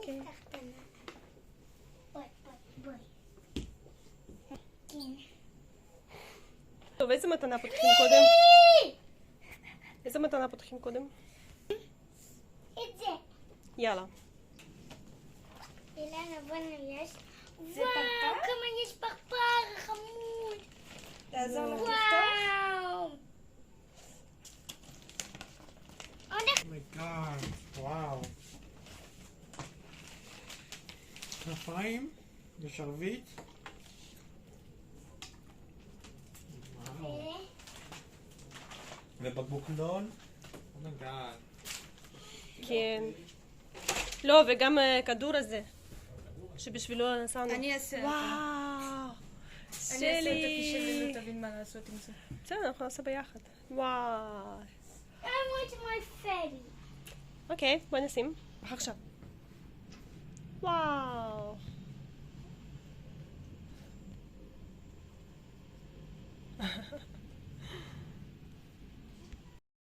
אוקיי. קטנה. בואי. כן. טוב, איזה מתנה פותחים קודם? איזה מתנה פותחים קודם? את זה. יאללה. אילנה, בואנה, יש. זה וואו, פרפר? כמה יש פרפר חמוד. תעזור לך לפתוח. וואו. אומייגאד, וואו. כנפיים ושרביט. וואו. ובקבוק נון. אומייגאד. כן. לא, וגם הכדור הזה. שבשבילו נסענו. אני אעשה אותו. וואו. אני אעשה אותו כי שלי לא תבין מה לעשות עם זה. בסדר, אנחנו נעשה ביחד. וואו. I want my fairy. אוקיי, בואי נשים. עכשיו. וואו.